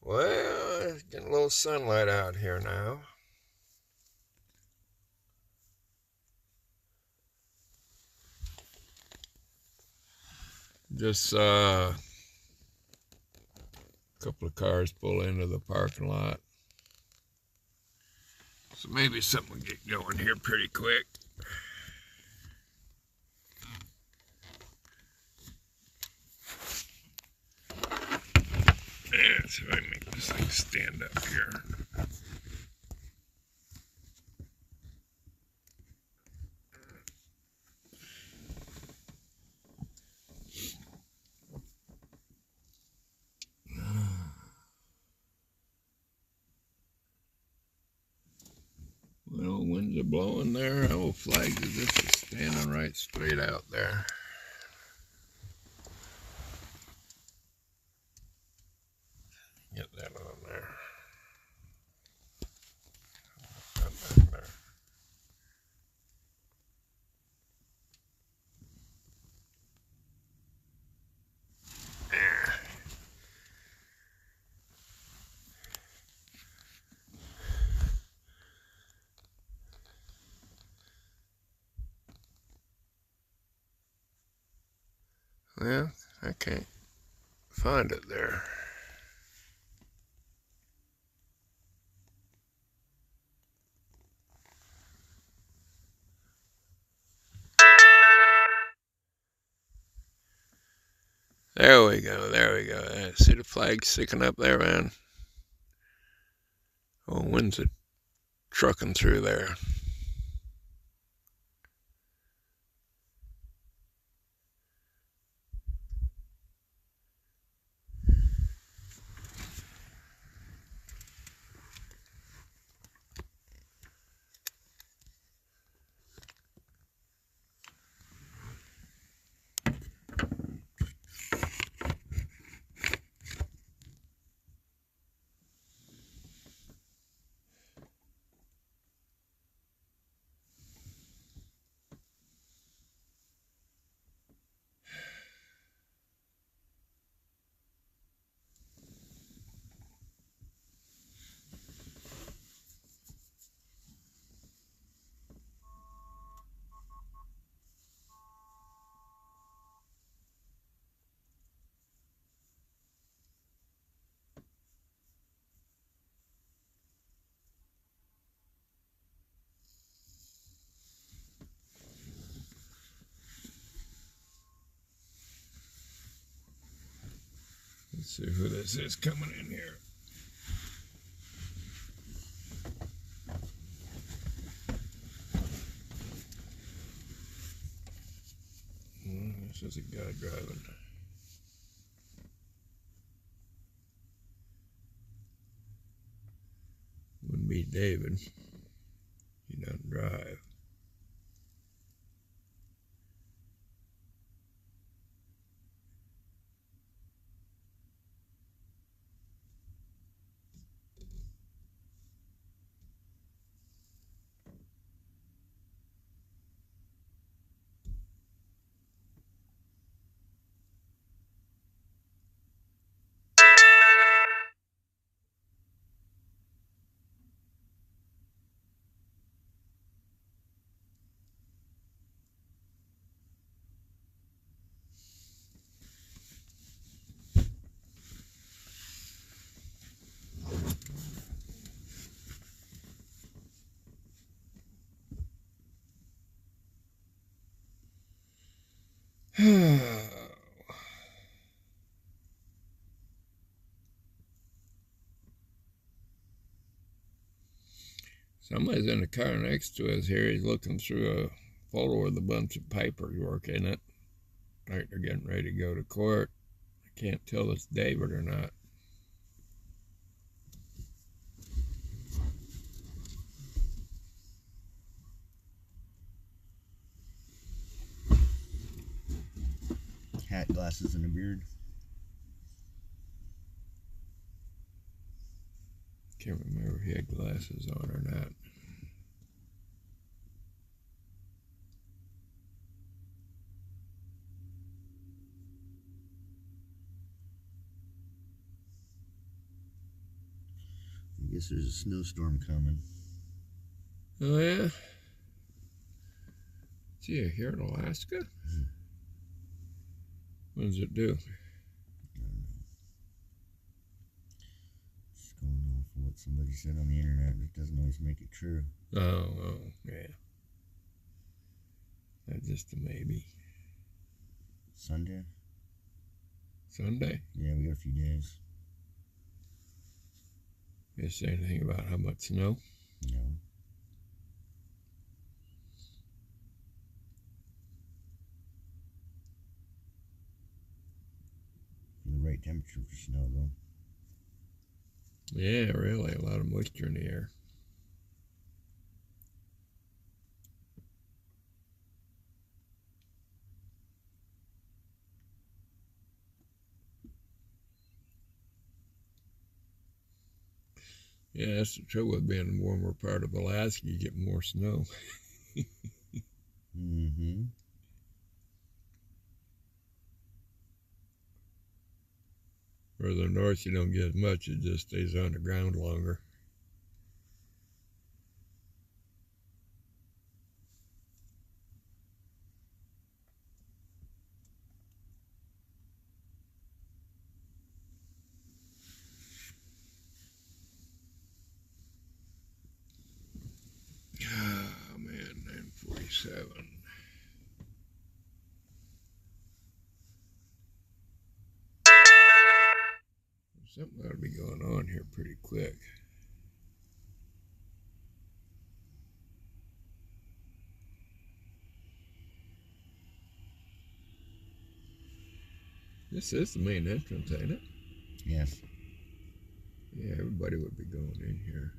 Well, it's getting a little sunlight out here now. Just saw a couple of cars pull into the parking lot. So maybe something will get going here pretty quick. Yeah, see if I can make this thing stand up here. Well, winds are blowing there. I will flag that this is standing right straight out there. Get that on there. That back there. Well, I can't find it there. There we go, there we go. See the flag sticking up there, man? Oh, winds are trucking through there. Let's see who this is coming in here. This is a guy driving. Wouldn't be David. He doesn't drive. Somebody's in the car next to us here. He's looking through a folder with a bunch of paperwork in it. Like they're getting ready to go to court. I can't tell if it's David or not. Hat, glasses, and a beard. Can't remember if he had glasses on or not. I guess there's a snowstorm coming. Oh, yeah? Gee, here in Alaska? What does it do? I don't know. Just going off of what somebody said on the internet. It doesn't always make it true. Oh, yeah. That's just a maybe. Sunday? Sunday? Yeah, we got a few days. You say anything about how much snow? No. For the right temperature for snow, though. Yeah, really, a lot of moisture in the air. Yeah, that's the trouble with being in the warmer part of Alaska. You get more snow. Mm-hmm. Further north, you don't get as much. It just stays on the ground longer. Oh, man, 9:47. Something ought to be going on here pretty quick. This is the main entrance, ain't it? Yes. Yeah, everybody would be going in here.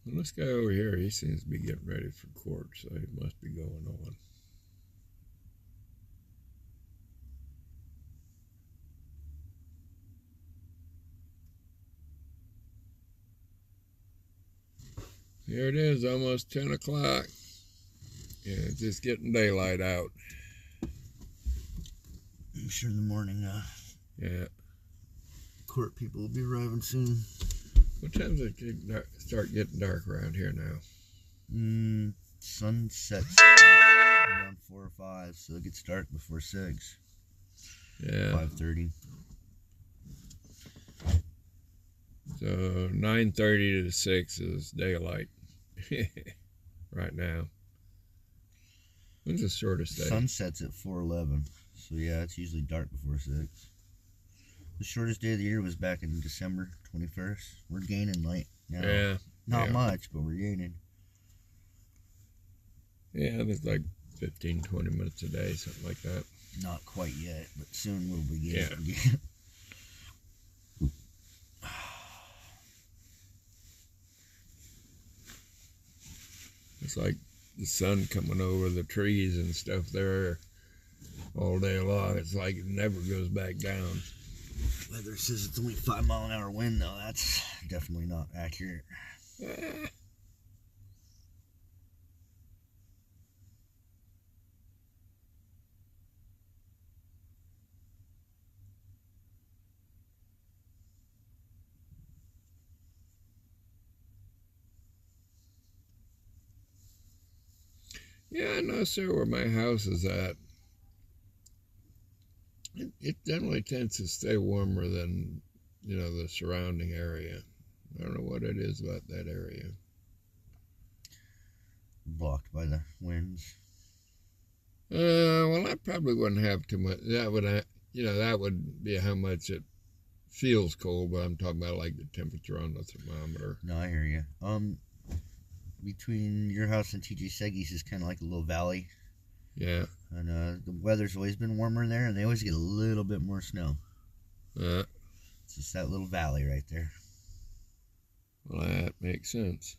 Well, this guy over here, he seems to be getting ready for court, so he must be going on. Here it is, almost 10 o'clock. Yeah, it's just getting daylight out. I'm sure in the morning, Yeah. court people will be arriving soon. What time does it start getting dark around here now? Sun sets around 4 or 5, so it gets dark before 6. Yeah. 5:30. So 9:30 to 6 is daylight right now. When's the shortest day? Sunsets at 4:11. So yeah, it's usually dark before 6. The shortest day of the year was back in December 21st. We're gaining light now. Yeah. Not much, but we're gaining. Yeah, it's like 15, 20 minutes a day, something like that. Not quite yet, but soon we'll be gaining. Yeah. It's like the sun coming over the trees and stuff there all day long. It's like it never goes back down. Weather says it's only 5-mile-an-hour wind, though. That's definitely not accurate. Yeah, I know, sir, where my house is at. It generally tends to stay warmer than, the surrounding area. I don't know what it is about that area. Blocked by the winds. Well, I probably wouldn't have too much. That would be how much it feels cold, but I'm talking about like the temperature on the thermometer. No, I hear you. Between your house and TJ Seggy's is kind of like a little valley. Yeah. And the weather's always been warmer there, and they always get a little bit more snow. It's just that little valley right there. Well, that makes sense.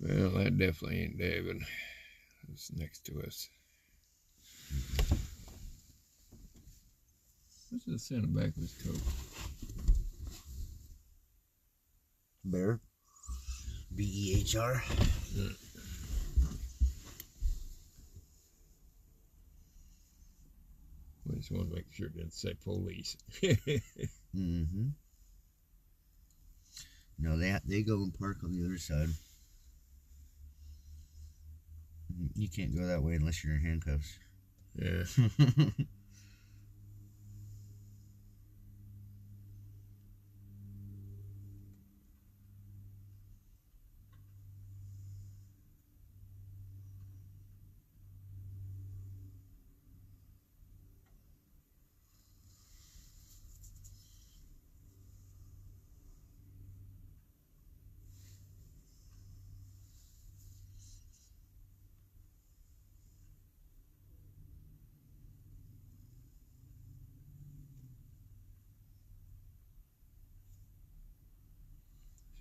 Well, that definitely ain't David. It's next to us. What's this in the back of his coat? Bear. BEHR. Yeah. I just want to make sure it didn't say police. Mm-hmm. No, they go and park on the other side. You can't go that way unless you're in handcuffs. Yeah.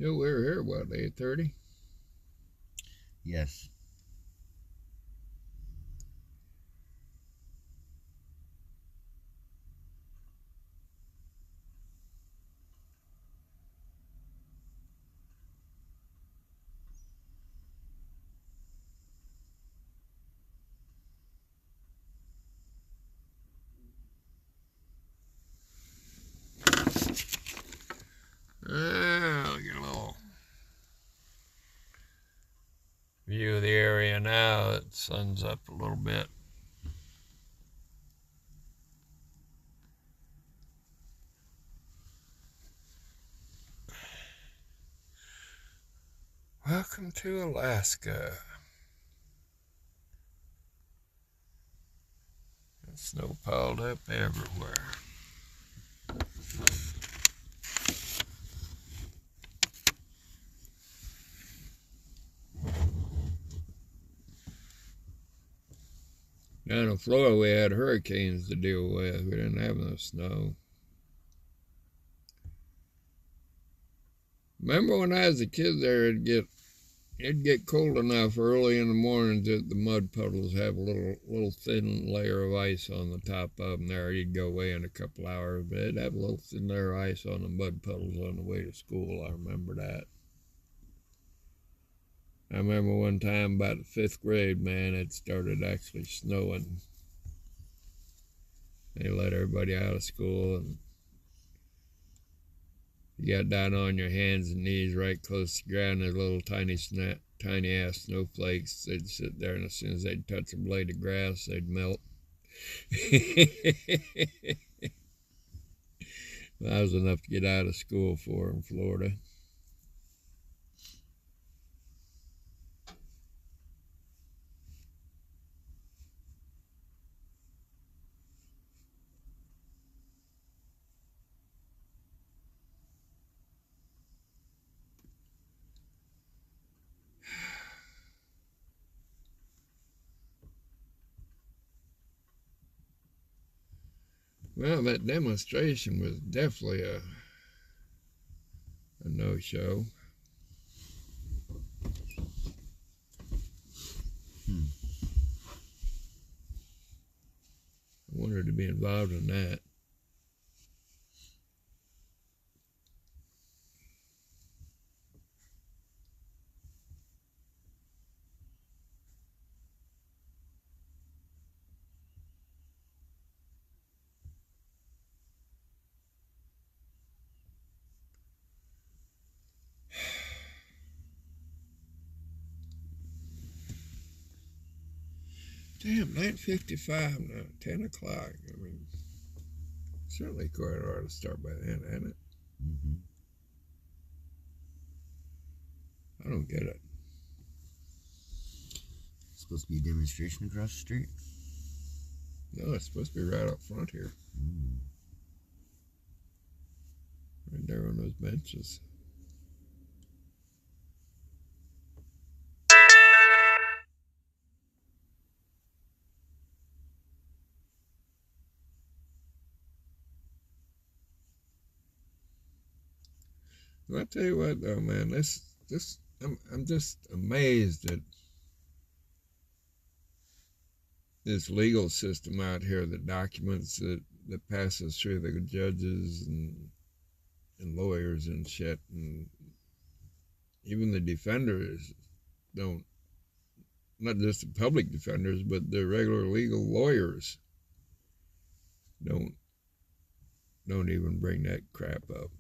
So we were here, what, 8:30? Yes. Ah, look at a little view of the area now. It sun's up a little bit. Welcome to Alaska. Snow piled up everywhere. Down in Florida, we had hurricanes to deal with. We didn't have no snow. Remember when I was a kid there, it'd get cold enough early in the mornings that the mud puddles have a little thin layer of ice on the top of them there. You'd go away in a couple hours, but it'd have a little thin layer of ice on the mud puddles on the way to school. I remember that. I remember one time about the 5th grade, man, it started actually snowing. They let everybody out of school, and you got down on your hands and knees right close to the ground. There's little tiny ass snowflakes. They'd sit there, and as soon as they'd touch a blade of grass, they'd melt. That was enough to get out of school for in Florida. Well, that demonstration was definitely a no-show. I wanted to be involved in that. Damn, 9:55 now, 10 o'clock. I mean, certainly quite ought to start by then, hadn't it? Mm-hmm. I don't get it. It's supposed to be a demonstration across the street. No, it's supposed to be right up front here. Right there on those benches. Well, I tell you what, though, man, this I'm just amazed at this legal system out here, the documents that passes through the judges and lawyers and shit, and even the defenders don't, not just the public defenders, but the regular legal lawyers don't even bring that crap up.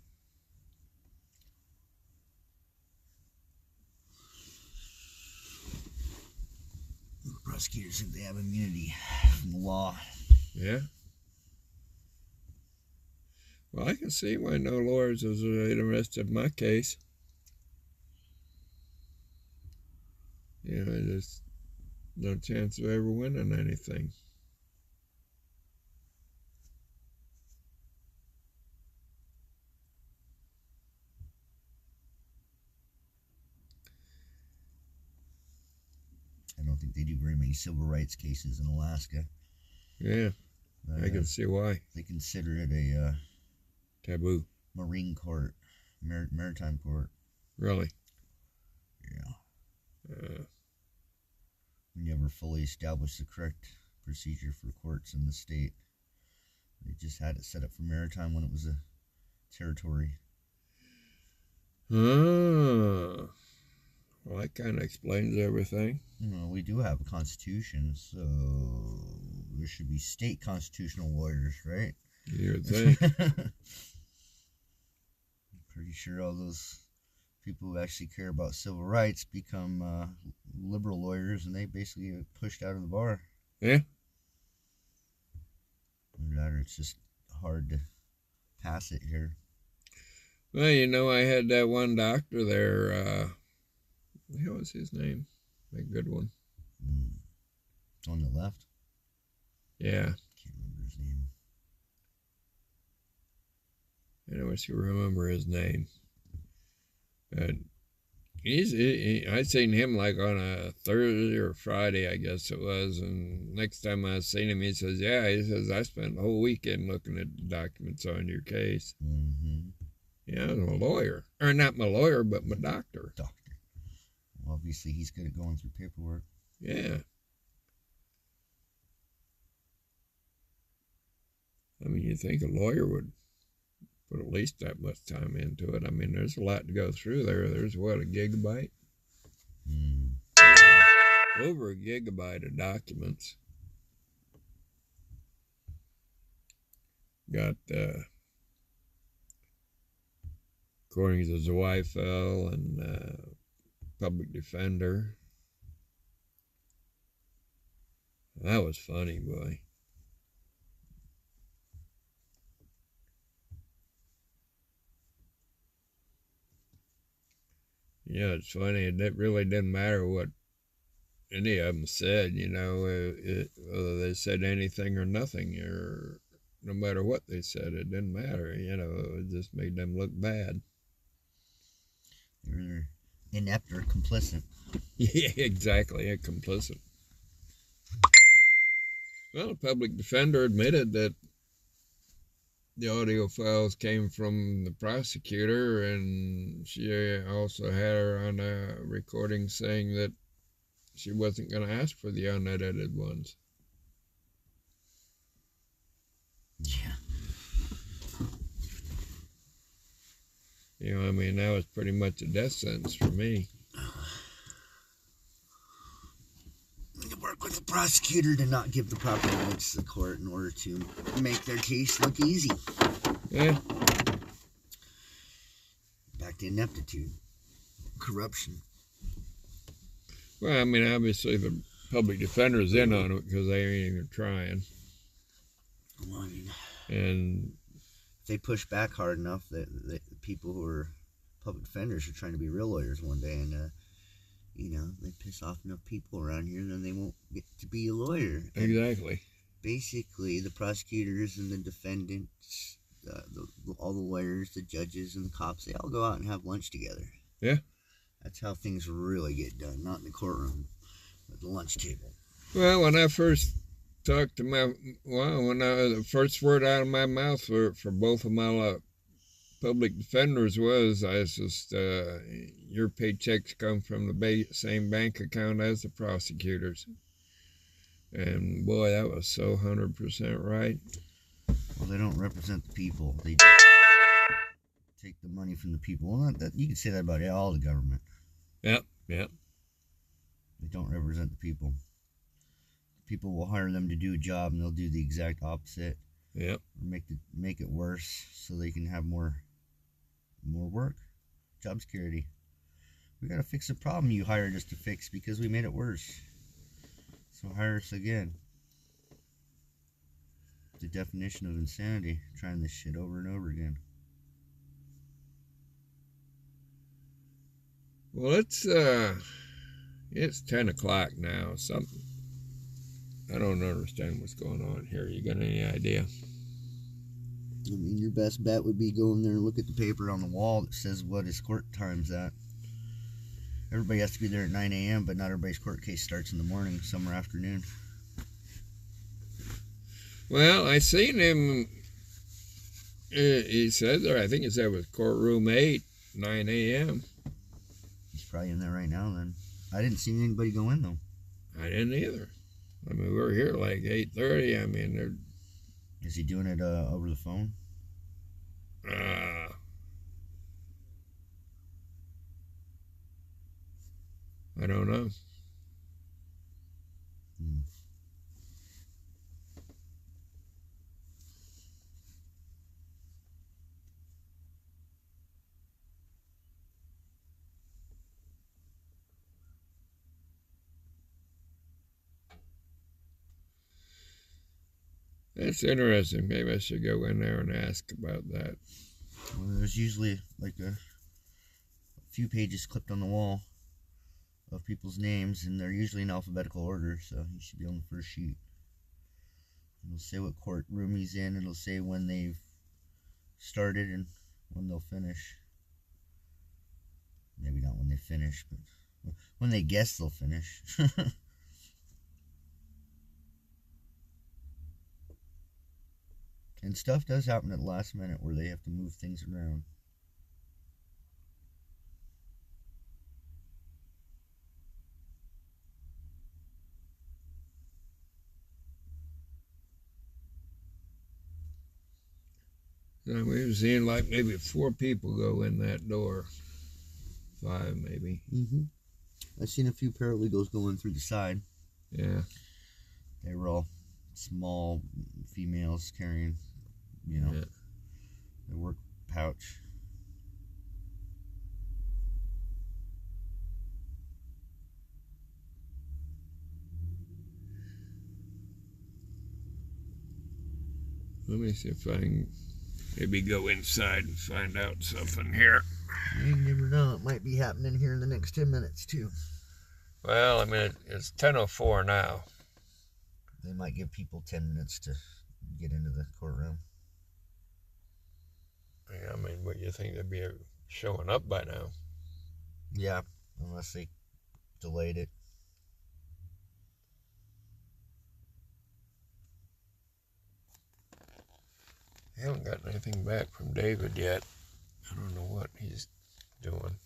The prosecutors think they have immunity from the law. Yeah. Well, I can see why no lawyers was interested in my case. You know, there's no chance of ever winning anything. I don't think they do very many civil rights cases in Alaska. Yeah, I can see why. They consider it a taboo. Marine court, maritime court. Really? Yeah. We never fully established the correct procedure for courts in the state. They just had it set up for maritime when it was a territory. Oh. Well, that kind of explains everything. You know, we do have a constitution, so there should be state constitutional lawyers, right? You would think. I'm pretty sure all those people who actually care about civil rights become liberal lawyers, and they basically get pushed out of the bar. Yeah. Or it's just hard to pass it here. Well, you know, I had that one doctor there. What was his name? A good one. On the left? Yeah. Can't remember his name. I wish you remember his name. And I seen him like on a Thursday or Friday, I guess it was. And next time I seen him, he says, "Yeah," he says, "I spent the whole weekend looking at the documents on your case." Mm-hmm. Yeah, I'm a lawyer, or not my lawyer, but my doctor. Well, obviously, he's good at going through paperwork. Yeah. I mean, you think a lawyer would put at least that much time into it. I mean, there's a lot to go through there. There's, what, a gigabyte? Over a gigabyte of documents. Got, according to Zweifel and public defender. That was funny, boy. Yeah, it's funny. It really didn't matter what any of them said, you know, whether they said anything or nothing, or no matter what they said, it didn't matter, you know, it just made them look bad. They're inept or complicit. Yeah, exactly, complicit. Well, the public defender admitted that the audio files came from the prosecutor, and she also had her on a recording saying that she wasn't going to ask for the unedited ones. Yeah. You know, I mean, that was pretty much a death sentence for me. You work with the prosecutor to not give the proper evidence to the court in order to make their case look easy. Yeah. Back to ineptitude. Corruption. Well, I mean, obviously the public defender's in on it because they ain't even trying. Well, I mean, and if they push back hard enough, that people who are public defenders are trying to be real lawyers one day, and you know, they piss off enough people around here, then they won't get to be a lawyer. Exactly. Basically, the prosecutors and the defendants, all the lawyers, the judges, and the cops, they all go out and have lunch together. Yeah. That's how things really get done, not in the courtroom, at the lunch table. Well, when I first talked to the first word out of my mouth for both of my public defenders was, I was just, your paychecks come from the same bank account as the prosecutor's. And boy, that was so 100% right. Well, they don't represent the people. They just take the money from the people. Well, you can say that about all the government. Yep. They don't represent the people. People will hire them to do a job, and they'll do the exact opposite. Yep. Make it worse, so they can have more work, job security. We gotta fix the problem you hired us to fix because we made it worse. So hire us again. The definition of insanity, trying this shit over and over again. Well, it's 10 o'clock now. I don't understand what's going on here. You got any idea? I mean, your best bet would be go in there and look at the paper on the wall that says what his court time's at. Everybody has to be there at 9 a.m., but not everybody's court case starts in the morning, some are afternoon. Well, I seen him. He said there, I think he said it was courtroom 8, 9 a.m. He's probably in there right now then. I didn't see anybody go in though. I didn't either. I mean, we were here like 8:30. I mean, is he doing it over the phone? I don't know. That's interesting. Maybe I should go in there and ask about that. Well, there's usually like a few pages clipped on the wall of people's names, and they're usually in alphabetical order, so he should be on the first sheet. It'll say what courtroom he's in. It'll say when they've started and when they'll finish. Maybe not when they finish, but when they guess they'll finish. And stuff does happen at the last minute where they have to move things around. We've seen like maybe 4 people go in that door. 5 maybe. I've seen a few paralegals going through the side. Yeah. They were all small females carrying, their work pouch. Let me see if I can maybe go inside and find out something here. You never know. It might be happening here in the next 10 minutes, too. Well, I mean, it's 10:04 now. They might give people 10 minutes to get into the courtroom. Yeah, I mean, what, you think they'd be showing up by now? Yeah, unless they delayed it. I haven't gotten anything back from David yet. I don't know what he's doing.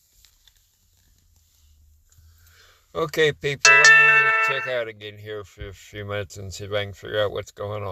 Okay, people, let me check out again here for a few minutes and see if I can figure out what's going on.